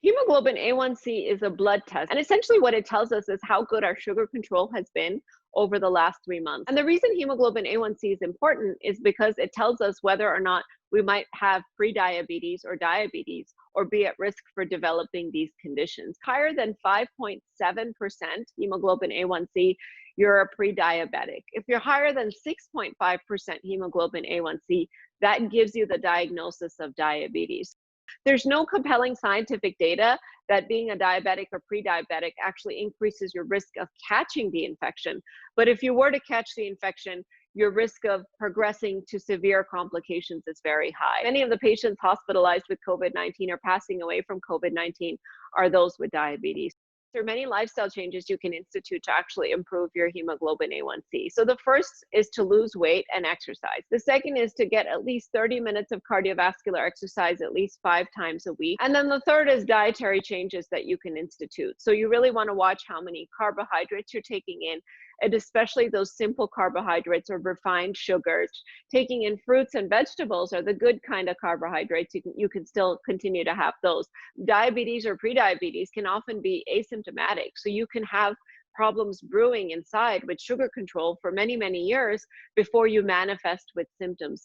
Hemoglobin A1C is a blood test, and essentially what it tells us is how good our sugar control has been over the last 3 months. And the reason hemoglobin A1C is important is because it tells us whether or not we might have prediabetes or diabetes or be at risk for developing these conditions. Higher than 5.7% hemoglobin A1C, you're a pre-diabetic. If you're higher than 6.5% hemoglobin A1C, that gives you the diagnosis of diabetes. There's no compelling scientific data that being a diabetic or pre-diabetic actually increases your risk of catching the infection. But if you were to catch the infection, your risk of progressing to severe complications is very high. Many of the patients hospitalized with COVID-19 or passing away from COVID-19 are those with diabetes. There are many lifestyle changes you can institute to actually improve your hemoglobin A1C. So the first is to lose weight and exercise. The second is to get at least 30 minutes of cardiovascular exercise at least 5 times a week. And then the third is dietary changes that you can institute. So you really want to watch how many carbohydrates you're taking in, and especially those simple carbohydrates or refined sugars. Taking in fruits and vegetables are the good kind of carbohydrates. You can still continue to have those. Diabetes or prediabetes can often be asymptomatic, so you can have problems brewing inside with sugar control for many, many years before you manifest with symptoms.